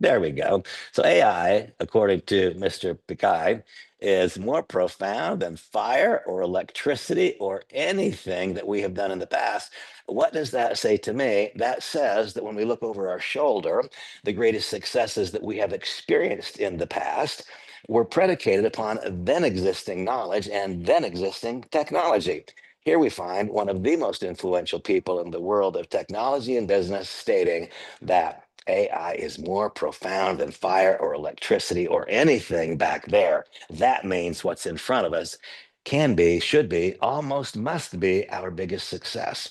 There we go. So AI, according to Mr. Pikai, is more profound than fire or electricity or anything that we have done in the past. What does that say to me? That says that when we look over our shoulder, the greatest successes that we have experienced in the past were predicated upon then existing knowledge and then existing technology. Here we find one of the most influential people in the world of technology and business stating that AI is more profound than fire or electricity or anything back there. That means what's in front of us can be, should be, almost must be our biggest success.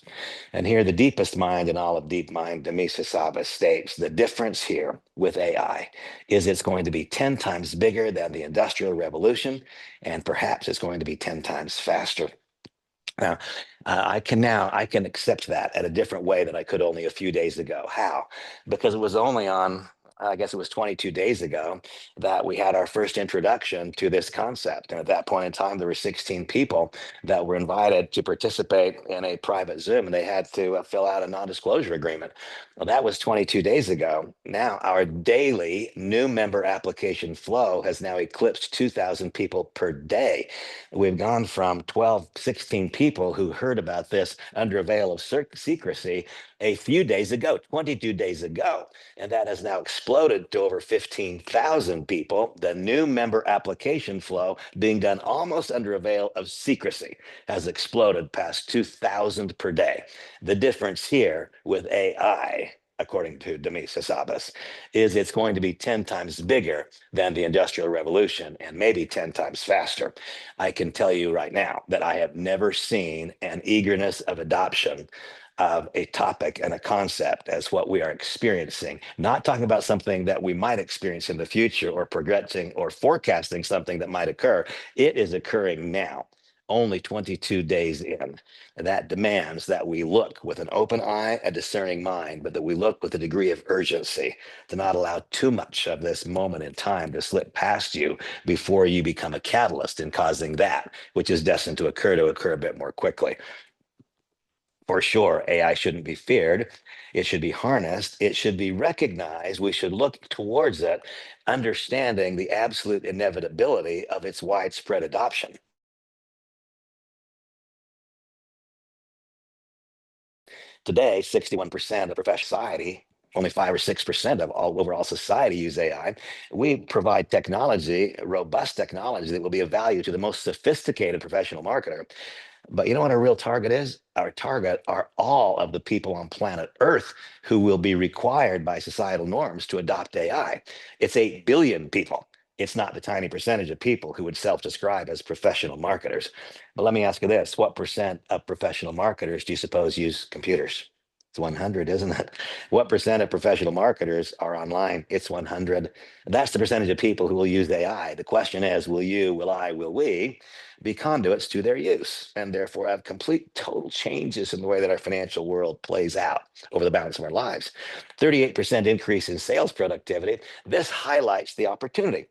And here, the deepest mind in all of deep mind, Demis Hassabis states the difference here with AI is it's going to be 10 times bigger than the Industrial Revolution, and perhaps it's going to be 10 times faster. Now, I can accept that at a different way than I could only a few days ago. How? Because it was only on, I guess it was 22 days ago that we had our first introduction to this concept. And at that point in time, there were 16 people that were invited to participate in a private Zoom, and they had to fill out a non-disclosure agreement. Well, that was 22 days ago. Now, our daily new member application flow has now eclipsed 2,000 people per day. We've gone from 12, 16 people who heard about this under a veil of secrecy a few days ago, 22 days ago. And that has now exploded to over 15,000 people. The new member application flow being done almost under a veil of secrecy has exploded past 2,000 per day. The difference here with AI, according to Demis Hassabis, is it's going to be 10 times bigger than the Industrial Revolution and maybe 10 times faster. I can tell you right now that I have never seen an eagerness of adoption of a topic and a concept as what we are experiencing. Not talking about something that we might experience in the future or progressing or forecasting something that might occur. It is occurring now, only 22 days in. That demands that we look with an open eye, a discerning mind, but that we look with a degree of urgency to not allow too much of this moment in time to slip past you before you become a catalyst in causing that, which is destined to occur a bit more quickly. For sure, AI shouldn't be feared. It should be harnessed. It should be recognized. We should look towards it, understanding the absolute inevitability of its widespread adoption. Today, 61% of professional society, only 5 or 6% of all overall society use AI. We provide technology, robust technology that will be of value to the most sophisticated professional marketer. But you know what our real target is? Our target are all of the people on planet Earth who will be required by societal norms to adopt AI. It's 8 billion people. It's not the tiny percentage of people who would self describe as professional marketers. But let me ask you this, what percent of professional marketers do you suppose use computers? It's 100, isn't it? What percent of professional marketers are online? It's 100. That's the percentage of people who will use AI. The question is, will you, will I, will we be conduits to their use and therefore have complete total changes in the way that our financial world plays out over the balance of our lives? 38% increase in sales productivity. This highlights the opportunity.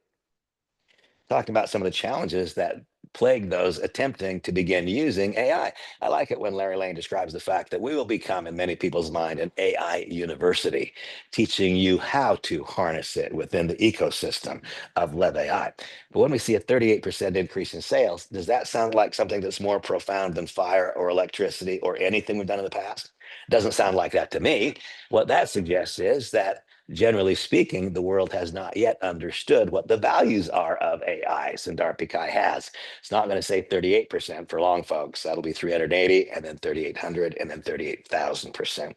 Talking about some of the challenges that plague those attempting to begin using AI. I like it when Larry Lane describes the fact that we will become, in many people's mind, an AI university, teaching you how to harness it within the ecosystem of LEV AI. But when we see a 38% increase in sales, does that sound like something that's more profound than fire or electricity or anything we've done in the past? Doesn't sound like that to me. What that suggests is that generally speaking, the world has not yet understood what the values are of AI. Sundar Pichai has. It's not going to say 38% for long, folks. That'll be 380, and then 3,800, and then 38,000%.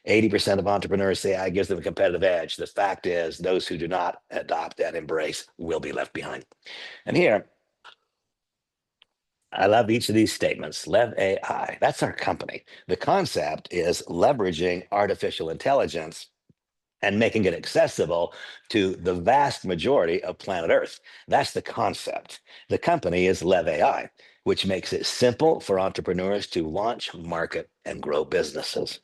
80% of entrepreneurs say AI gives them a competitive edge. The fact is, those who do not adopt and embrace will be left behind. And here, I love each of these statements. LEV AI, that's our company. The concept is leveraging artificial intelligence and making it accessible to the vast majority of planet Earth. That's the concept. The company is LEV AI, which makes it simple for entrepreneurs to launch, market, and grow businesses.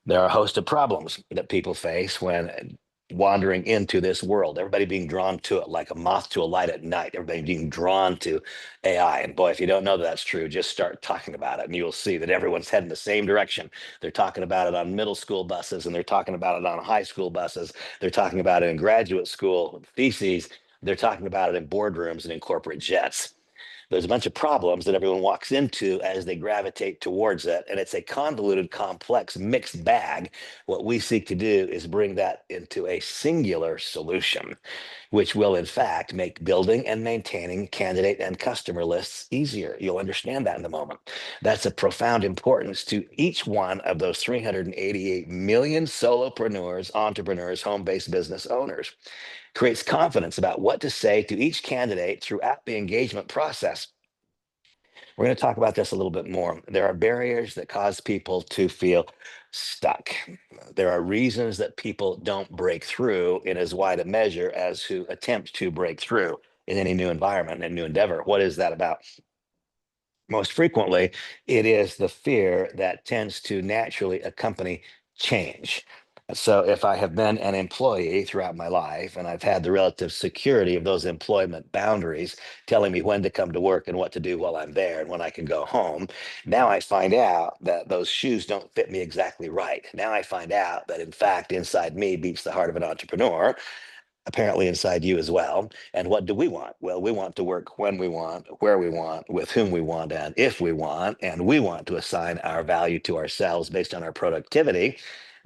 There are a host of problems that people face when wandering into this world, everybody being drawn to it like a moth to a light at night, everybody being drawn to AI. And boy, if you don't know that that's true, just start talking about it and you'll see that everyone's heading the same direction. They're talking about it on middle school buses and they're talking about it on high school buses. They're talking about it in graduate school theses. They're talking about it in boardrooms and in corporate jets. There's a bunch of problems that everyone walks into as they gravitate towards it. And it's a convoluted, complex, mixed bag. What we seek to do is bring that into a singular solution, which will, in fact, make building and maintaining candidate and customer lists easier. You'll understand that in a moment. That's of profound importance to each one of those 388 million solopreneurs, entrepreneurs, home based business owners. Creates confidence about what to say to each candidate throughout the engagement process. We're going to talk about this a little bit more. There are barriers that cause people to feel stuck. There are reasons that people don't break through in as wide a measure as who attempt to break through in any new environment and new endeavor. What is that about? Most frequently, it is the fear that tends to naturally accompany change. So, if I have been an employee throughout my life and I've had the relative security of those employment boundaries telling me when to come to work and what to do while I'm there and when I can go home, now I find out that those shoes don't fit me exactly right. Now I find out that, in fact, inside me beats the heart of an entrepreneur, apparently inside you as well. And what do we want? Well, we want to work when we want, where we want, with whom we want, and if we want. And we want to assign our value to ourselves based on our productivity.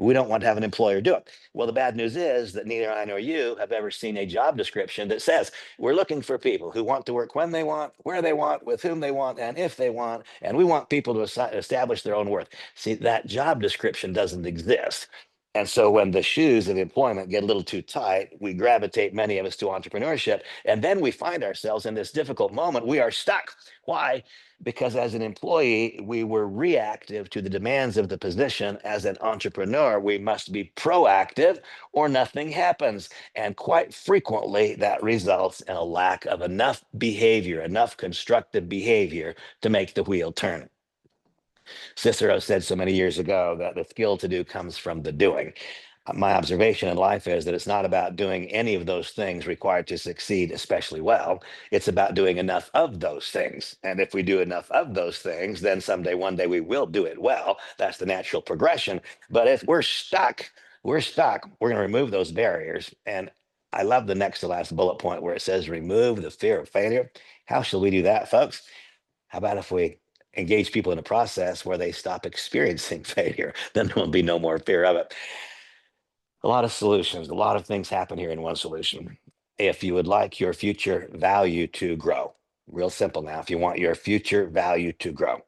We don't want to have an employer do it. Well, the bad news is that neither I nor you have ever seen a job description that says we're looking for people who want to work when they want, where they want, with whom they want, and if they want. And we want people to establish their own worth. See, that job description doesn't exist. And so when the shoes of employment get a little too tight, we gravitate, many of us, to entrepreneurship. And then we find ourselves in this difficult moment. We are stuck. Why? Because as an employee, we were reactive to the demands of the position. As an entrepreneur, we must be proactive or nothing happens. And quite frequently, that results in a lack of enough behavior, enough constructive behavior to make the wheel turn. Cicero said so many years ago that the skill to do comes from the doing. My observation in life is that it's not about doing any of those things required to succeed especially well. It's about doing enough of those things. And if we do enough of those things, then someday, one day, we will do it well. That's the natural progression. But if we're stuck, we're going to remove those barriers. And I love the next to last bullet point where it says, remove the fear of failure. How shall we do that, folks? How about if we engage people in a process where they stop experiencing failure? Then there will be no more fear of it. A lot of solutions, a lot of things happen here in one solution. If you would like your future value to grow, real simple now, if you want your future value to grow,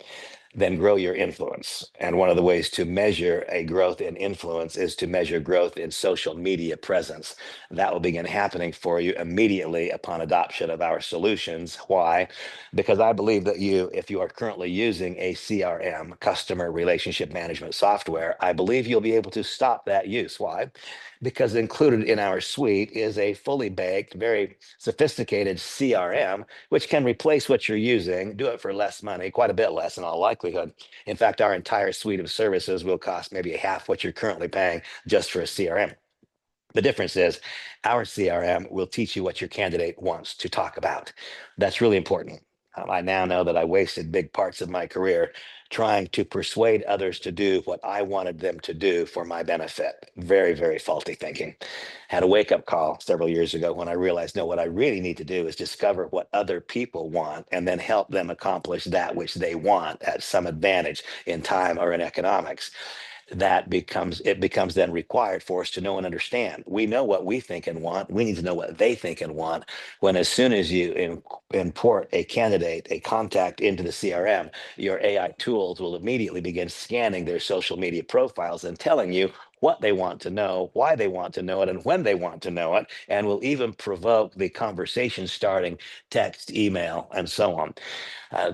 then grow your influence. And one of the ways to measure a growth in influence is to measure growth in social media presence. That will begin happening for you immediately upon adoption of our solutions. Why? Because I believe that if you are currently using a CRM, customer relationship management software, I believe you'll be able to stop that use. Why? Because included in our suite is a fully baked, very sophisticated CRM, which can replace what you're using, do it for less money, quite a bit less in all likelihood. In fact, our entire suite of services will cost maybe half what you're currently paying just for a CRM. The difference is our CRM will teach you what your candidate wants to talk about. That's really important. I now know that I wasted big parts of my career trying to persuade others to do what I wanted them to do for my benefit. Very, very faulty thinking. Had a wake up call several years ago when I realized, no, what I really need to do is discover what other people want and then help them accomplish that which they want at some advantage in time or in economics. It becomes then required for us to know and understand. We know what we think and want. We need to know what they think and want. When as soon as you import a candidate, a contact into the CRM, your AI tools will immediately begin scanning their social media profiles and telling you what they want to know, why they want to know it, and when they want to know it, and will even provoke the conversation starting text, email, and so on.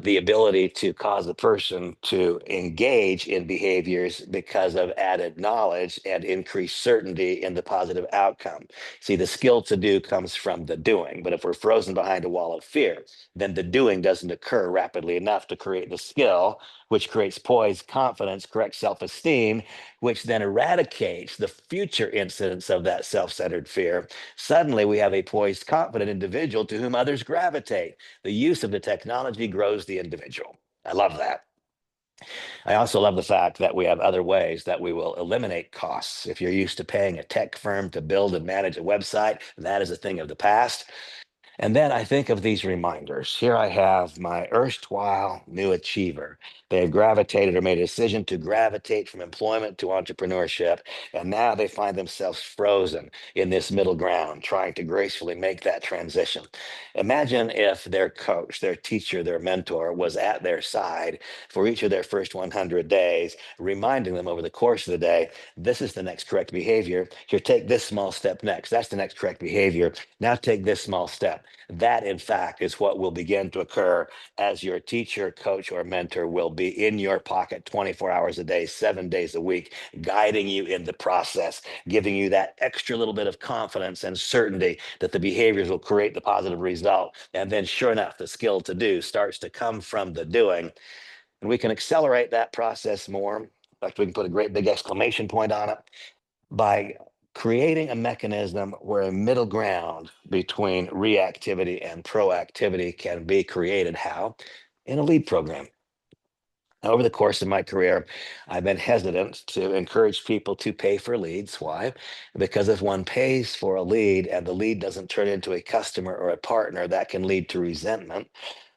The ability to cause a person to engage in behaviors because of added knowledge and increased certainty in the positive outcome. See, the skill to do comes from the doing, but if we're frozen behind a wall of fear, then the doing doesn't occur rapidly enough to create the skill, which creates poise, confidence, correct self esteem, which then eradicates eradicates the future incidence of that self-centered fear, suddenly we have a poised, confident individual to whom others gravitate. The use of the technology grows the individual. I love that. I also love the fact that we have other ways that we will eliminate costs. If you're used to paying a tech firm to build and manage a website, that is a thing of the past. And then I think of these reminders. Here I have my erstwhile new achiever. They have gravitated or made a decision to gravitate from employment to entrepreneurship. And now they find themselves frozen in this middle ground, trying to gracefully make that transition. Imagine if their coach, their teacher, their mentor was at their side for each of their first 100 days, reminding them over the course of the day, this is the next correct behavior. Here, take this small step next. That's the next correct behavior. Now take this small step. That, in fact, is what will begin to occur as your teacher, coach, or mentor will be in your pocket 24 hours a day, 7 days a week, guiding you in the process, giving you that extra little bit of confidence and certainty that the behaviors will create the positive result. And then, sure enough, the skill to do starts to come from the doing. And we can accelerate that process more. In fact, we can put a great big exclamation point on it by creating a mechanism where a middle ground between reactivity and proactivity can be created. How? In a lead program. Over the course of my career, I've been hesitant to encourage people to pay for leads. Why? Because if one pays for a lead and the lead doesn't turn into a customer or a partner, that can lead to resentment.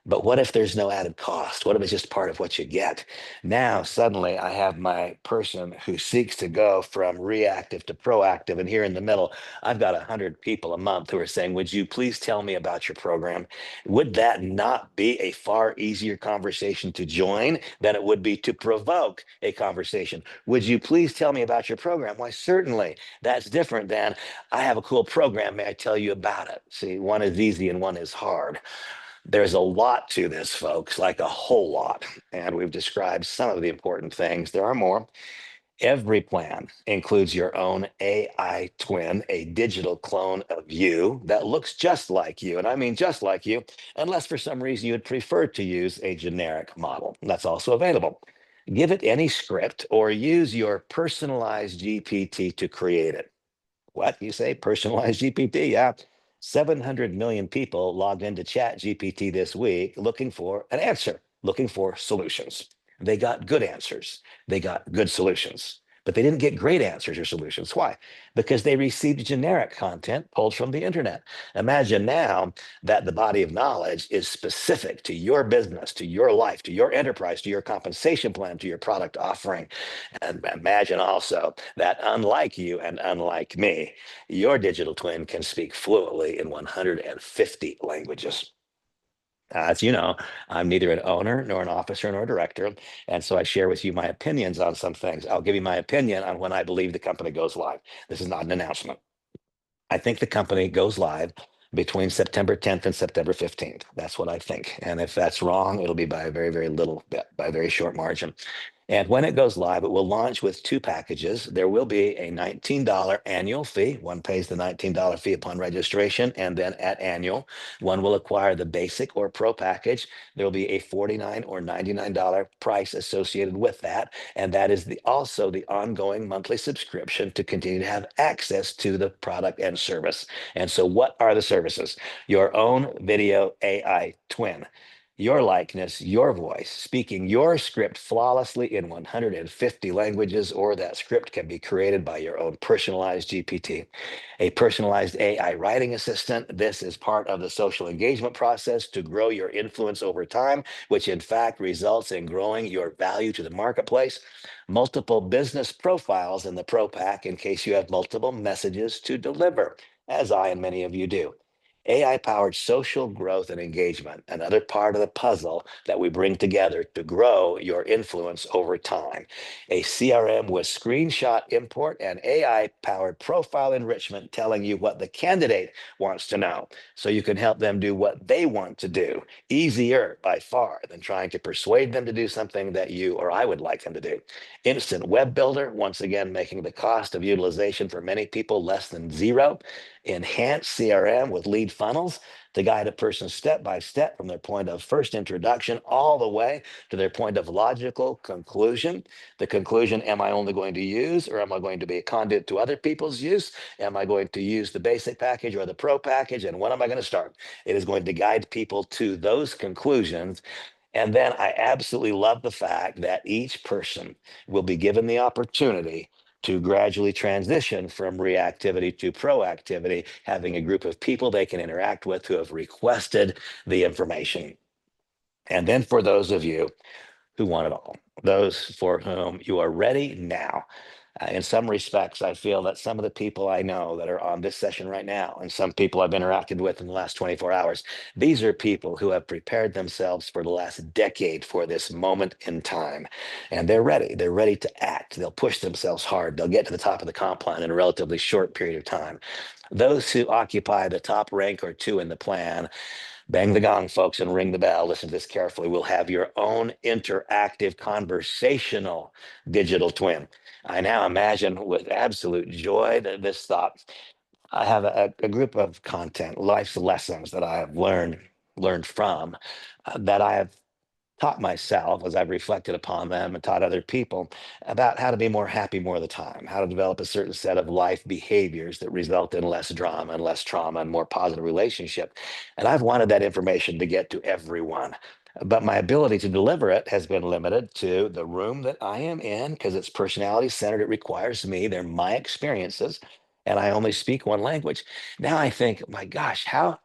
But what if there's no added cost? What if it's just part of what you get? Now, suddenly, I have my person who seeks to go from reactive to proactive. And here in the middle, I've got 100 people a month who are saying, would you please tell me about your program? Would that not be a far easier conversation to join than it would be to provoke a conversation? Would you please tell me about your program? Why, certainly. That's different than, I have a cool program. May I tell you about it? See, one is easy and one is hard. There's a lot to this, folks, like a whole lot. And we've described some of the important things. There are more. Every plan includes your own AI twin, a digital clone of you that looks just like you. And I mean just like you, unless for some reason you would prefer to use a generic model. That's also available. Give it any script or use your personalized GPT to create it. What you say? Personalized GPT? Yeah. 700 million people logged into Chat GPT this week looking for an answer, looking for solutions. They got good answers. They got good solutions, but they didn't get great answers or solutions. Why? Because they received generic content pulled from the internet. Imagine now that the body of knowledge is specific to your business, to your life, to your enterprise, to your compensation plan, to your product offering. And imagine also that unlike you and unlike me, your digital twin can speak fluently in 150 languages. As you know, I'm neither an owner nor an officer nor a director. And so I share with you my opinions on some things. I'll give you my opinion on when I believe the company goes live. This is not an announcement. I think the company goes live between September 10th and September 15th. That's what I think. And if that's wrong, it'll be by a very, very little bit, by a very short margin. And when it goes live, it will launch with two packages. There will be a $19 annual fee. One pays the $19 fee upon registration, and then at annual, one will acquire the basic or pro package. There will be a $49 or $99 price associated with that. And that is also the ongoing monthly subscription to continue to have access to the product and service. And so what are the services? Your own video AI twin, your likeness, your voice, speaking your script flawlessly in 150 languages, or that script can be created by your own personalized GPT. A personalized AI writing assistant. This is part of the social engagement process to grow your influence over time, which in fact results in growing your value to the marketplace. Multiple business profiles in the Pro Pack in case you have multiple messages to deliver, as I and many of you do. AI powered social growth and engagement, another part of the puzzle that we bring together to grow your influence over time. A CRM with screenshot import and AI powered profile enrichment telling you what the candidate wants to know so you can help them do what they want to do. Easier by far than trying to persuade them to do something that you or I would like them to do. Instant web builder, once again, making the cost of utilization for many people less than zero. Enhanced CRM with lead funnels. to guide a person step by step from their point of first introduction all the way to their point of logical conclusion. The conclusion, am I only going to use, or am I going to be a conduit to other people's use? Am I going to use the basic package or the pro package? And when am I going to start? It is going to guide people to those conclusions. And then I absolutely love the fact that each person will be given the opportunity to gradually transition from reactivity to proactivity, having a group of people they can interact with who have requested the information. And then for those of you who want it all, those for whom you are ready now. In some respects, I feel that some of the people I know that are on this session right now, and some people I've interacted with in the last 24 hours, these are people who have prepared themselves for the last decade for this moment in time. And they're ready. They're ready to act. They'll push themselves hard. They'll get to the top of the comp plan in a relatively short period of time. Those who occupy the top rank or two in the plan, bang the gong, folks, and ring the bell. Listen to this carefully. We'll have your own interactive conversational digital twin. I now imagine with absolute joy that this thought. I have a group of content, life's lessons that I have learned from, that I have taught myself as I've reflected upon them and taught other people about how to be more happy more of the time, how to develop a certain set of life behaviors that result in less drama and less trauma and more positive relationship. And I've wanted that information to get to everyone. But my ability to deliver it has been limited to the room that I am in because it's personality centered. It requires me, they're my experiences, and I only speak one language. Now I think, my gosh, how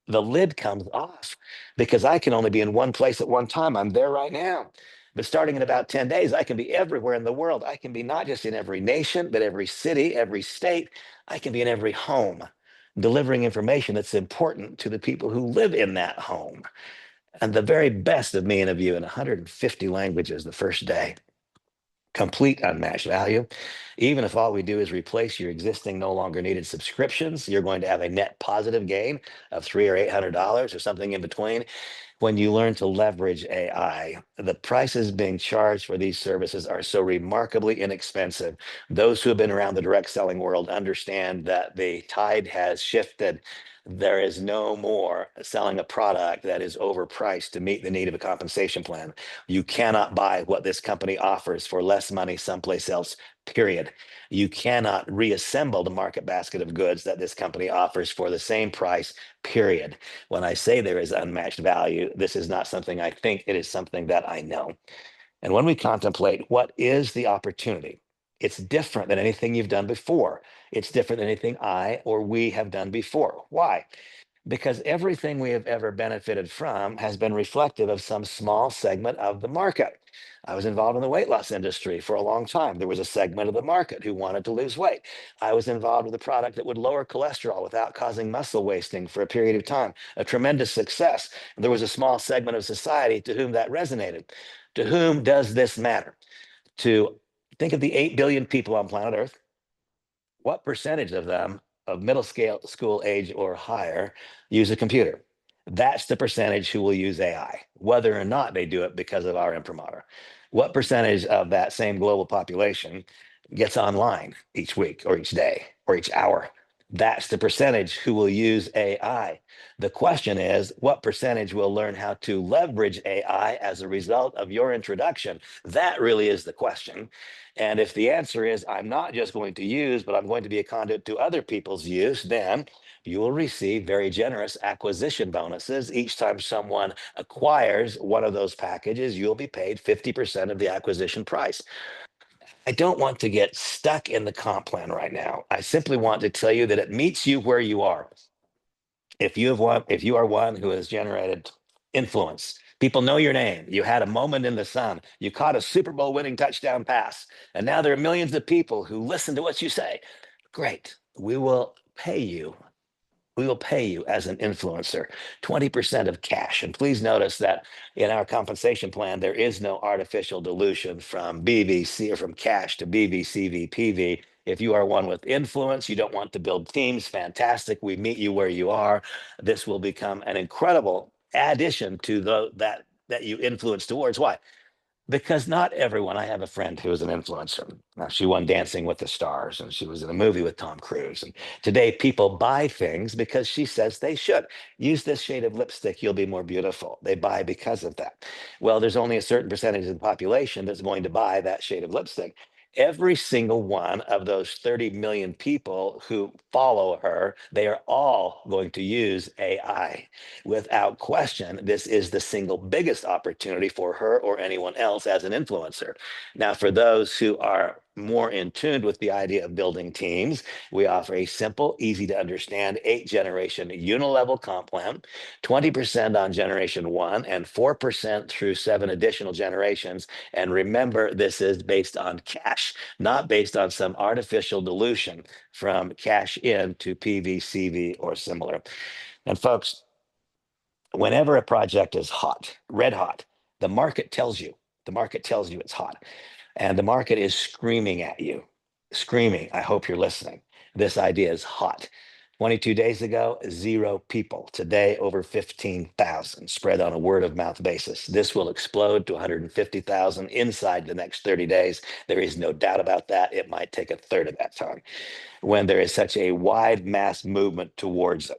the lid comes off because I can only be in one place at one time. I'm there right now. But starting in about 10 days, I can be everywhere in the world. I can be not just in every nation, but every city, every state. I can be in every home, delivering information that's important to the people who live in that home. And the very best of me and of you in 150 languages the first day. Complete unmatched value. Even if all we do is replace your existing no longer needed subscriptions, you're going to have a net positive gain of $300 or $800 or something in between. When you learn to leverage AI, the prices being charged for these services are so remarkably inexpensive. Those who have been around the direct selling world understand that the tide has shifted. There is no more selling a product that is overpriced to meet the need of a compensation plan. You cannot buy what this company offers for less money someplace else, period. You cannot reassemble the market basket of goods that this company offers for the same price, period. When I say there is unmatched value, this is not something I think, it is something that I know. And when we contemplate what is the opportunity, it's different than anything you've done before. It's different than anything I or we have done before. Why? Because everything we have ever benefited from has been reflective of some small segment of the market. I was involved in the weight loss industry for a long time. There was a segment of the market who wanted to lose weight. I was involved with a product that would lower cholesterol without causing muscle wasting for a period of time, a tremendous success. There was a small segment of society to whom that resonated. To whom does this matter? To think of the 8 billion people on planet Earth, what percentage of them of middle scale school age or higher use a computer? That's the percentage who will use AI, whether or not they do it because of our imprimatur. What percentage of that same global population gets online each week or each day or each hour? That's the percentage who will use AI. The question is, what percentage will learn how to leverage AI as a result of your introduction? That really is the question. And if the answer is, I'm not just going to use, but I'm going to be a conduit to other people's use, then you will receive very generous acquisition bonuses. Each time someone acquires one of those packages, you'll be paid 50% of the acquisition price. I don't want to get stuck in the comp plan right now. I simply want to tell you that it meets you where you are. If you are one who has generated influence, people know your name. You had a moment in the sun. You caught a Super Bowl winning touchdown pass, and now there are millions of people who listen to what you say. Great. We will pay you as an influencer 20% of cash. And please notice that in our compensation plan, there is no artificial dilution from BVC or from cash to BVCV, PV. If you are one with influence, you don't want to build teams, fantastic. We meet you where you are. This will become an incredible addition to that you influence towards. Why? Because not everyone, I have a friend who is an influencer. Now, she won Dancing with the Stars and she was in a movie with Tom Cruise. And today, people buy things because she says they should. Use this shade of lipstick, you'll be more beautiful. They buy because of that. Well, there's only a certain percentage of the population that's going to buy that shade of lipstick. Every single one of those 30 million people who follow her, they are all going to use AI. Without question, this is the single biggest opportunity for her or anyone else as an influencer. Now, for those who are more in tune with the idea of building teams, we offer a simple, easy to understand 8 generation unilevel comp plan, 20% on generation one and 4% through 7 additional generations. And remember, this is based on cash, not based on some artificial dilution from cash in to PV, CV, or similar. And folks, whenever a project is hot, red hot, the market tells you, it's hot. And the market is screaming at you, screaming, I hope you're listening. This idea is hot. 22 days ago, 0 people. Today, over 15,000 spread on a word of mouth basis. This will explode to 150,000 inside the next 30 days. There is no doubt about that. It might take a third of that time when there is such a wide mass movement towards it,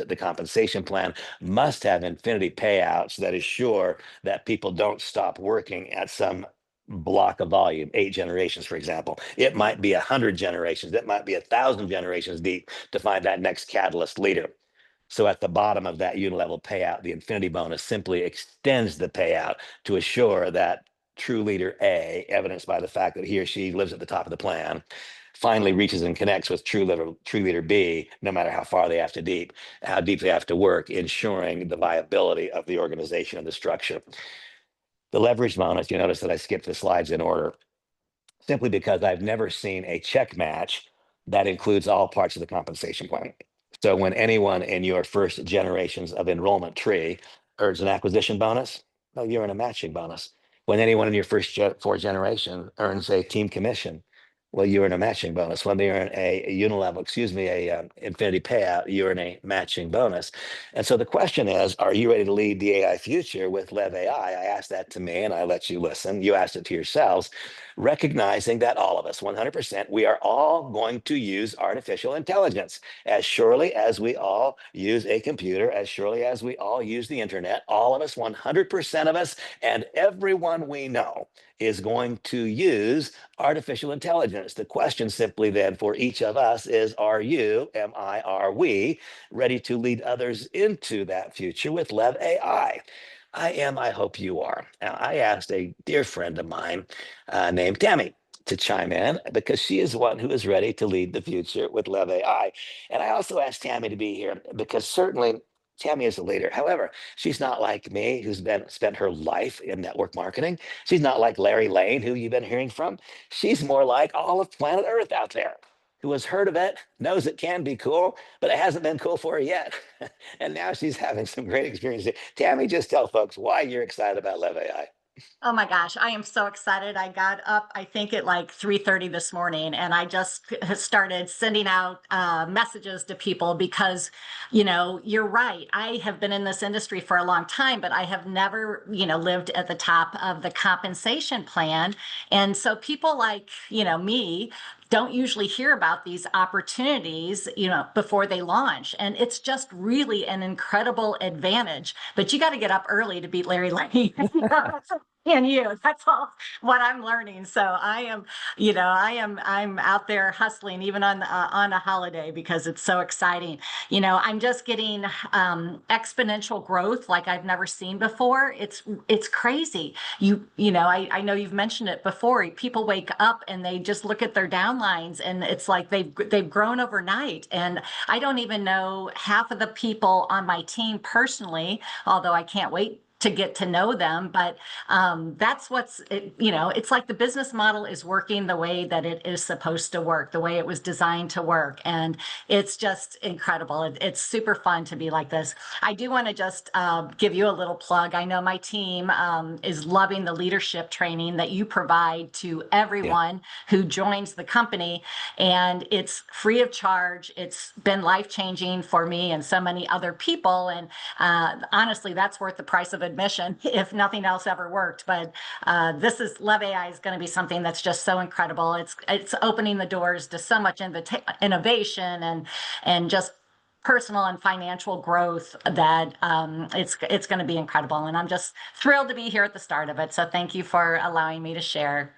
the compensation plan must have infinity payouts that assure that people don't stop working at some block of volume, 8 generations, for example. It might be 100 generations, it might be 1,000 generations deep to find that next catalyst leader. So at the bottom of that unilevel payout, the infinity bonus simply extends the payout to assure that true leader A, evidenced by the fact that he or she lives at the top of the plan, finally reaches and connects with true leader B, no matter how far they have to deep, how deep they have to work, ensuring the viability of the organization and the structure. The leverage bonus, you notice that I skipped the slides in order simply because I've never seen a check match that includes all parts of the compensation plan. So when anyone in your first generations of enrollment tree earns an acquisition bonus, well, you're in a matching bonus. When anyone in your first 4 generations earns a team commission, well, you're in a matching bonus. When they earn a unilevel, a infinity payout, you're in a matching bonus. And so the question is, are you ready to lead the AI future with LEV AI? I asked that to me and I let you listen. You asked it to yourselves, recognizing that all of us, 100%, we are all going to use artificial intelligence. As surely as we all use a computer, as surely as we all use the internet, all of us, 100% of us, and everyone we know is going to use artificial intelligence. The question simply then for each of us is, are you, am I, are we ready to lead others into that future with LEV AI? I am. I hope you are. Now, I asked a dear friend of mine named Tammy to chime in because she is one who is ready to lead the future with LEV AI. And I also asked Tammy to be here because certainly Tammy is a leader. However, she's not like me, who's been spent her life in network marketing. She's not like Larry Lane, who you've been hearing from. She's more like all of planet Earth out there, who has heard of it, knows it can be cool, but it hasn't been cool for her yet. And now she's having some great experiences. Tammy, just tell folks why you're excited about LEV AI. Oh my gosh, I am so excited. I got up, I think at like 3:30 this morning, and I just started sending out messages to people because, you're right. I have been in this industry for a long time, but I have never, lived at the top of the compensation plan. And so people like, me don't usually hear about these opportunities, before they launch. And it's just really an incredible advantage. But you got to get up early to beat Larry Lane. And you, that's all what I'm learning. So I'm out there hustling even on a holiday because it's so exciting. I'm just getting exponential growth like I've never seen before. It's crazy. I know you've mentioned it before. People wake up and they just look at their downlines and it's like they've grown overnight. And I don't even know half of the people on my team personally, although I can't wait to get to know them. But that's it's like the business model is working the way that it is supposed to work, the way it was designed to work. And it's just incredible. It's super fun to be like this. I do want to just give you a little plug. I know my team is loving the leadership training that you provide to Yeah. everyone who joins the company. And it's free of charge. It's been life changing for me and so many other people. And honestly, that's worth the price of admission if nothing else ever worked. But this is Love AI is going to be something that's just so incredible. It's opening the doors to so much innovation and just personal and financial growth that it's going to be incredible. And I'm just thrilled to be here at the start of it. So thank you for allowing me to share.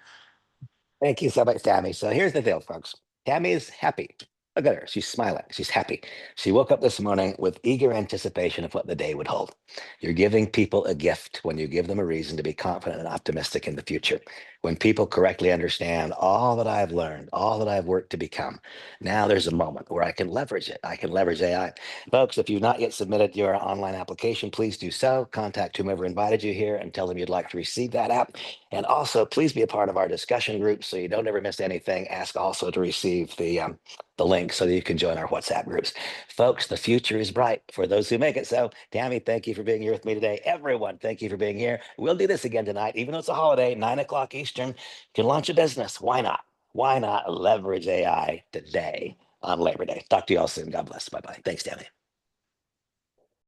Thank you so much, Tammy. So here's the deal, folks. Tammy is happy. Look at her. She's smiling. She's happy. She woke up this morning with eager anticipation of what the day would hold. You're giving people a gift when you give them a reason to be confident and optimistic in the future. When people correctly understand all that I've learned, all that I've worked to become, now there's a moment where I can leverage it. I can leverage AI. Folks, if you've not yet submitted your online application, please do so. Contact whomever invited you here and tell them you'd like to receive that app. And also, please be a part of our discussion group so you don't ever miss anything. Ask also to receive the link so that you can join our WhatsApp groups. Folks, the future is bright for those who make it. So, Tammy, thank you for being here with me today. Everyone, thank you for being here. We'll do this again tonight, even though it's a holiday, 9 o'clock Eastern. You can launch a business. Why not? Why not leverage AI today on Labor Day? Talk to you all soon. God bless. Bye bye. Thanks, Tammy.